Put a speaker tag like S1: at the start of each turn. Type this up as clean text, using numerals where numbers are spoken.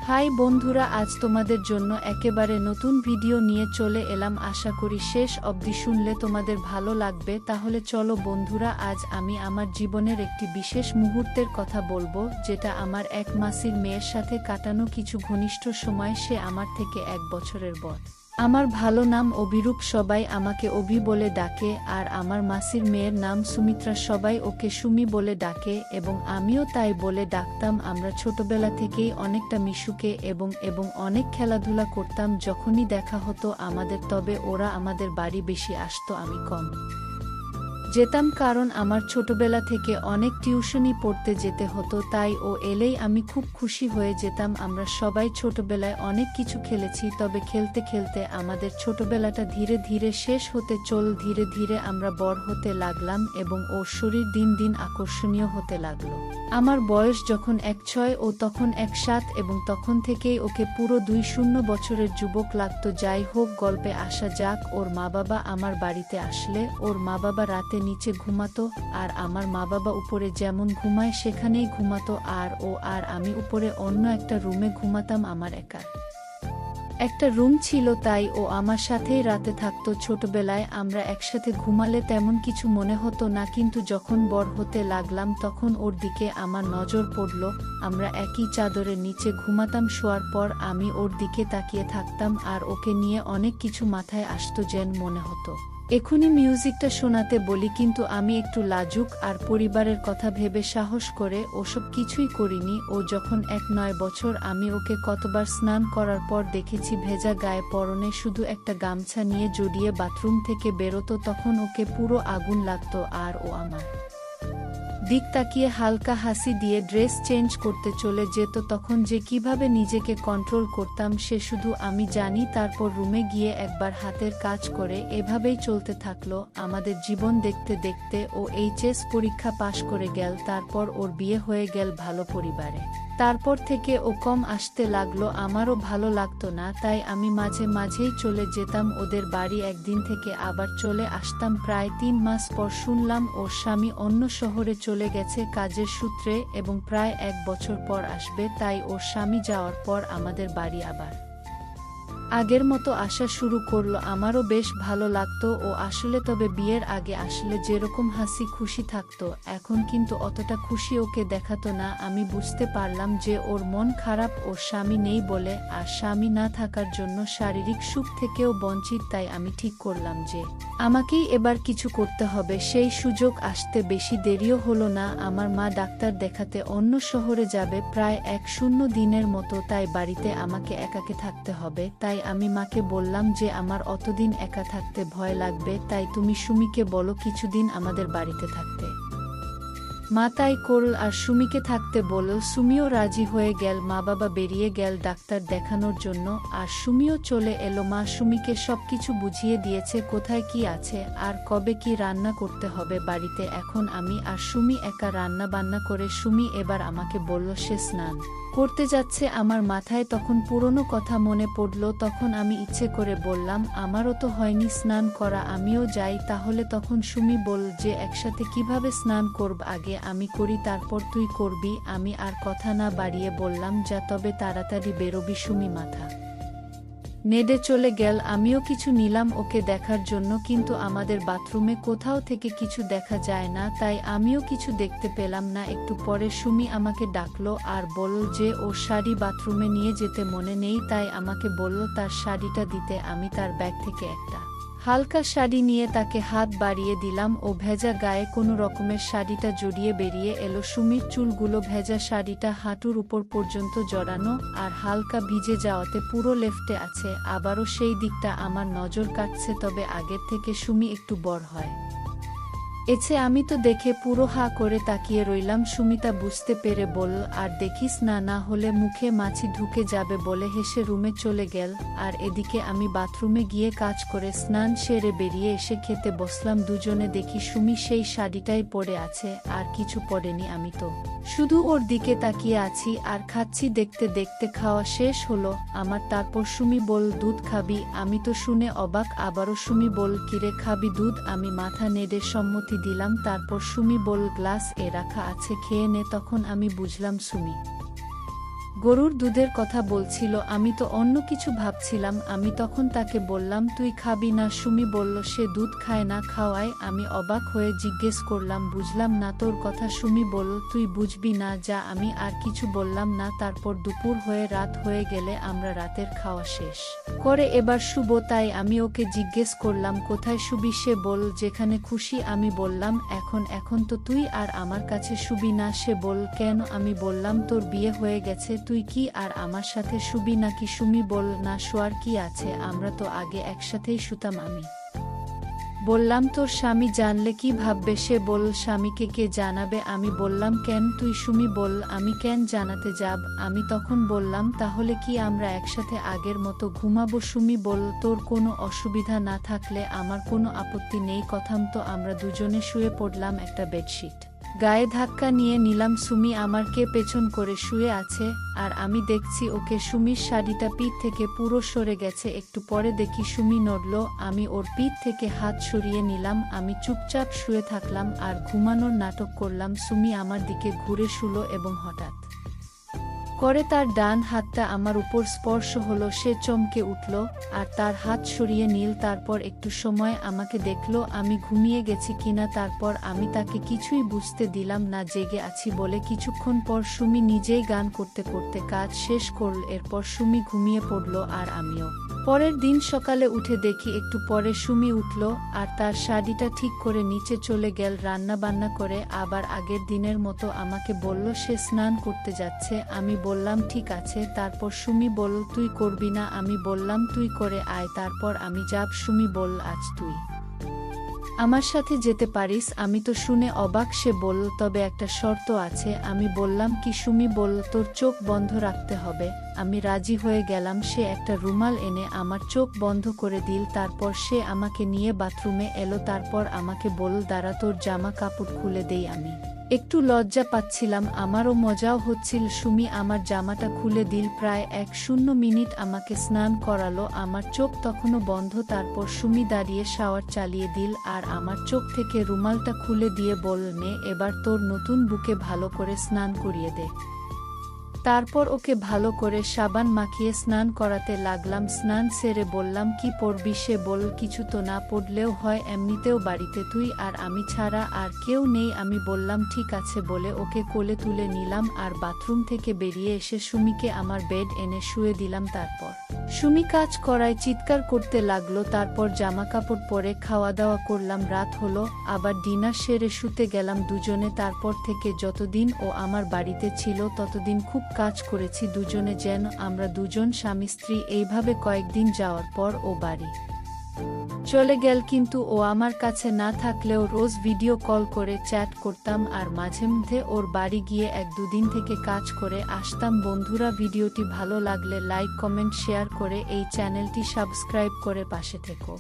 S1: High বন্ধুরা, আজ তোমাদের জন্য একেবারে নতুন ভিডিও নিয়ে চলে এলাম। আশা করি শেষ অবধি শুনলে তোমাদের ভালো লাগবে। তাহলে চলো বন্ধুরা, আজ আমি আমার জীবনের একটি বিশেষ মুহূর্তের কথা বলবো, যেটা আমার এক মাসির মেয়ের সাথে কাটানো কিছু ঘনিষ্ঠ সময়। সে আমার থেকে 1 বছরের বড়। আমার ভালো নাম অভিরূপ, সবাই আমাকে অভি বলে ডাকে, আর আমার মাসির মেয়ের নাম সুমিত্রা, সবাই ওকে সুমি বলে ডাকে, এবং আমিও তাই বলে ডাকতাম। আমরা ছোটবেলা থেকেই অনেকটা মিশুকে এবং অনেক খেলাধুলা করতাম। যখনই দেখা হতো আমাদের, তবে ওরা আমাদের বাড়ি বেশি আসতো, আমি কম যেতাম, কারণ আমার ছোটবেলা থেকে অনেক টিউশনি পড়তে যেতে হতো। তাই ও এলেই আমি খুব খুশি হয়ে যেতাম। আমরা সবাই ছোটবেলায় অনেক কিছু খেলেছি, তবে খেলতে খেলতে আমাদের ছোটবেলাটা ধীরে ধীরে শেষ হতে ধীরে ধীরে আমরা বড় হতে লাগলাম, এবং ওর শরীর দিন দিন আকর্ষণীয় হতে লাগলো। আমার বয়স যখন 1-6 ও তখন 1-7, এবং তখন থেকেই ওকে পুরো 2-0 বছরের যুবক লাগতো। যাই হোক, গল্পে আসা যাক। ওর মা বাবা আমার বাড়িতে আসলে ওর মা বাবা রাতে নিচে ঘুমাতো, আর আমার মা বাবা উপরে যেমন ঘুমায় সেখানেই ঘুমাতো, আর ও আর আমি উপরে অন্য একটা রুমে ঘুমাতাম। আমার একটা রুম ছিল, তাই ও আমার সাথেই রাতে থাকতো। ছোটবেলায় আমরা একসাথে ঘুমালে তেমন কিছু মনে হতো না, কিন্তু যখন বড় হতে লাগলাম তখন ওর দিকে আমার নজর পড়ল। আমরা একই চাদরের নিচে ঘুমাতাম। শোয়ার পর আমি ওর দিকে তাকিয়ে থাকতাম, আর ওকে নিয়ে অনেক কিছু মাথায় আসতো, যেন মনে হতো এখনই মিউজিকটা শোনাতে বলি, কিন্তু আমি একটু লাজুক, আর পরিবারের কথা ভেবে সাহস করে ওসব কিছুই করিনি। ও যখন 1-9 বছর, আমি ওকে কতবার স্নান করার পর দেখেছি ভেজা গায়ে, পরনে শুধু একটা গামছা নিয়ে জড়িয়ে বাথরুম থেকে বেরোতো। তখন ওকে পুরো আগুন লাগতো, আর ও আমার দিক তাকিয়ে হালকা হাসি দিয়ে ড্রেস চেঞ্জ করতে চলে যেত। তখন যে কিভাবে নিজেকে কন্ট্রোল করতাম সে শুধু আমি জানি। তারপর রুমে গিয়ে একবার হাতের কাজ করে এভাবেই চলতে থাকলো আমাদের জীবন। দেখতে দেখতে ও এইচএস পরীক্ষা পাশ করে গেল, তারপর ওর বিয়ে হয়ে গেল ভালো পরিবারে। তারপর থেকে ও কম আসতে লাগলো, আমারও ভালো লাগতো না, তাই আমি মাঝে মাঝেই চলে যেতাম ওদের বাড়ি। একদিন থেকে আবার চলে আসতাম। প্রায় 3 মাস পর শুনলাম ওর স্বামী অন্য শহরে চলে গেছে কাজের সূত্রে, এবং প্রায় 1 বছর পর আসবে। তাই ওর স্বামী যাওয়ার পর আমাদের বাড়ি আবার আগের মতো আসা শুরু করলো। আমারও বেশ ভালো লাগতো ও আসলে, তবে বিয়ের আগে আসলে যেরকম হাসি খুশি থাকতো, এখন কিন্তু অতটা খুশি ওকে দেখাতো না। আমি বুঝতে পারলাম যে ওর মন খারাপ ওর স্বামী নেই বলে, আর স্বামী না থাকার জন্য শারীরিক সুখ থেকেও বঞ্চিত। তাই আমি ঠিক করলাম যে আমাকেই এবার কিছু করতে হবে। সেই সুযোগ আসতে বেশি দেরিও হলো না। আমার মা ডাক্তার দেখাতে অন্য শহরে যাবে প্রায় 1-0 দিনের মতো, তাই বাড়িতে আমাকে একাকে থাকতে হবে। তাই আমি মাকে বললাম যে আমার অতদিন একা থাকতে ভয় লাগবে, তাই তুমি সুমিকে বলো কিছুদিন আমাদের বাড়িতে থাকতে। মা তাই করল, আর সুমিকে থাকতে বলল। সুমিও রাজি হয়ে গেল। মা বাবা বেরিয়ে গেল ডাক্তার দেখানোর জন্য, আর সুমিও চলে এলো। মা সুমিকে সবকিছু বুঝিয়ে দিয়েছে, কোথায় কি আছে আর কবে কি রান্না করতে হবে বাড়িতে। এখন আমি আর সুমি একা রান্না বান্না করে। সুমি এবার আমাকে বলল সে স্নান করতে যাচ্ছে। আমার মাথায় তখন পুরনো কথা মনে পড়ল। তখন আমি ইচ্ছে করে বললাম আমারও তো হয়নি স্নান করা, আমিও যাই তাহলে। তখন সুমি বলল যে একসাথে কিভাবে স্নান করব, আগে আমি করি তারপর তুই করবি। আমি আর কথা না বাড়িয়ে বললাম যা, তবে তাড়াতাড়ি বেরোবি। সুমি মাথা নেড়ে চলে গেল। আমিও কিছু নিলাম ওকে দেখার জন্য, কিন্তু আমাদের বাথরুমে কোথাও থেকে কিছু দেখা যায় না, তাই আমিও কিছু দেখতে পেলাম না। একটু পরে সুমি আমাকে ডাকলো আর বলল যে ওর শাড়ি বাথরুমে নিয়ে যেতে মনে নেই, তাই আমাকে বলল তার শাড়িটা দিতে। আমি তার ব্যাগ থেকে একটা হালকা শাড়ি নিয়ে তাকে হাত বাড়িয়ে দিলাম। ও ভেজা গায়ে কোনো রকমের শাড়িটা জড়িয়ে বেরিয়ে এলো। সুমির চুলগুলো ভেজা, শাড়িটা হাঁটুর উপর পর্যন্ত জড়ানো, আর হালকা ভিজে যাওয়াতে পুরো লেফটে আছে। আবারও সেই দিকটা আমার নজর কাটছে, তবে আগের থেকে সুমি একটু বড় হয় এছে। আমি তো দেখে পুরো হা করে তাকিয়ে রইলাম। সুমিতা বুঝতে পেরে বলল আর দেখিস না, না হলে মুখে মাছি ঢুকে যাবে বলে হেসে রুমে চলে গেল। আর এদিকে আমি বাথরুমে গিয়ে কাজ করে স্নান সেরে বেরিয়ে এসে খেতে বসলাম। দুজনে দেখি সুমি সেই শাড়িটাই পরে আছে, আর কিছু পরেনি। আমি তো শুধু ওর দিকে তাকিয়ে আছি আর খাচ্ছি। দেখতে দেখতে খাওয়া শেষ হলো আমার। তারপর সুমি বল দুধ খাবি? আমি তো শুনে অবাক। আবারও সুমি বল কিরে খাবি দুধ? আমি মাথা নেড়ে সম্মতি দিলাম। তারপর সুমি বল গ্লাস এ রাখা আছে, খেয়ে নে। তখন আমি বুঝলাম সুমি গরুর দুধের কথা বলছিল, আমি তো অন্য কিছু ভাবছিলাম। আমি তখন তাকে বললাম, তুই খাবি না? সুমি বলল সে দুধ খায় না, খাওয়ায়। আমি অবাক হয়ে জিজ্ঞেস করলাম, বুঝলাম না তোর কথা। সুমি বলল, তুই বুঝবি না, যা। আমি আর কিছু বললাম না। তারপর দুপুর হয়ে রাত হয়ে গেলে আমরা রাতের খাওয়া শেষ করে এবার শুব। তাই আমি ওকে জিজ্ঞেস করলাম, কোথায় শুবি? সে বলল, যেখানে খুশি। আমি বললাম, এখন তো তুই আর আমার কাছে শুবি না। সে বলল, কেন? আমি বললাম, তোর বিয়ে হয়ে গেছে, তুই কি আর আমার সাথে শুবি নাকি? সুমি বলল, না, শোয়ার কি আছে, আমরা তো আগে একসাথেই শুতাম। আমি বললাম, তোর স্বামী জানলে কি ভাববে? সে বলল, স্বামীকে কে জানাবে? আমি বললাম, কেন তুই? সুমি বলল, আমি কেন জানাতে যাব? আমি তখন বললাম, তাহলে কি আমরা একসাথে আগের মতো ঘুমাবো? সুমি বলল, তোর কোনো অসুবিধা না থাকলে আমার কোনো আপত্তি নেই। কথামতো আমরা দুজনে শুয়ে পড়লাম একটা বেডশিট গায়ে ধাক্কা নিয়ে নিলাম। সুমি আমারকে পেছন করে শুয়ে আছে আর আমি দেখছি ওকে। সুমির শাড়িটা পিঠ থেকে পুরো সরে গেছে। একটু পরে দেখি সুমি নড়ল। আমি ওর পিঠ থেকে হাত সরিয়ে নিলাম। আমি চুপচাপ শুয়ে থাকলাম আর ঘুমানোর নাটক করলাম। সুমি আমার দিকে ঘুরে শুলো এবং হঠাৎ করে তার ডান হাতটা আমার উপর স্পর্শ হলো। সে চমকে উঠল আর তার হাত সরিয়ে নিল। তারপর একটু সময় আমাকে দেখলো আমি ঘুমিয়ে গেছি কিনা। তারপর আমি তাকে কিছুই বুঝতে দিলাম না, জেগে আছি বলে। কিছুক্ষণ পর সুমি নিজেই গান করতে করতে কাজ শেষ করল। এরপর সুমি ঘুমিয়ে পড়ল আর আমিও। পরের দিন সকালে উঠে দেখি একটু পরে সুমি উঠল আর তার শাড়িটা ঠিক করে নিচে চলে গেল রান্না বান্না করে। আবার আগের দিনের মতো আমাকে বলল সে স্নান করতে যাচ্ছে। আমি বললাম ঠিক আছে। তারপর সুমি বলল, তুই করবি না? আমি বললাম, তুই করে আয়, তারপর আমি যাব। সুমি বলল, আজ তুই আমার সাথে যেতে পারিস। আমি তো শুনে অবাক। সে বলল, তবে একটা শর্ত আছে। আমি বললাম, কি? সুমি বলল, তোর চোখ বন্ধ রাখতে হবে। আমি রাজি হয়ে গেলাম। সে একটা রুমাল এনে আমার চোখ বন্ধ করে দিল। তারপর সে আমাকে নিয়ে বাথরুমে এলো। তারপর আমাকে বলল, দাঁড়া, তোর জামা কাপড় খুলে দেই। আমি একটু লজ্জা পাচ্ছিলাম, আমারও মজাও হচ্ছিল। সুমি আমার জামাটা খুলে দিল। প্রায় 1 মিনিট আমাকে স্নান করালো। আমার চোখ তখনও বন্ধ। তারপর সুমি দাঁড়িয়ে শাওয়ার চালিয়ে দিল আর আমার চোখ থেকে রুমালটা খুলে দিয়ে বলল, নে, এবার তোর নতুন বুকে ভালো করে স্নান করিয়ে দে। তারপর ওকে ভালো করে সাবান মাখিয়ে স্নান করাতে লাগলাম। স্নান সেরে বললাম, কি পরবি? সে বলল, কিছু তো না পরলেও হয়, এমনিতেও বাড়িতে তুই আর আমি ছাড়া আর কেউ নেই। আমি বললাম ঠিক আছে বলে ওকে কোলে তুলে নিলাম আর বাথরুম থেকে বেরিয়ে এসে সুমিকে আমার বেড এনে শুয়ে দিলাম। তারপর সুমি কাজ করায় চিৎকার করতে লাগলো। তারপর জামা কাপড় পরে খাওয়া দাওয়া করলাম। রাত হলো, আবার ডিনার সেরে শুতে গেলাম দুজনে। তারপর থেকে যতদিন ও আমার বাড়িতে ছিল ততদিন খুব কাজ করেছি দুজনে, যেন আমরা দুজন স্বামী স্ত্রী। এইভাবে কয়েকদিন যাওয়ার পর ও বাড়ি চলে গেল। কিন্তু ও আমার কাছে না থাকলেও রোজ ভিডিও কল করে চ্যাট করতাম আর মাঝে মধ্যে ওর বাড়ি গিয়ে 1-2 দিন থেকে কাজ করে আসতাম। বন্ধুরা, ভিডিওটি ভালো লাগলে লাইক, কমেন্ট, শেয়ার করে এই চ্যানেলটি সাবস্ক্রাইব করে পাশে থেকো।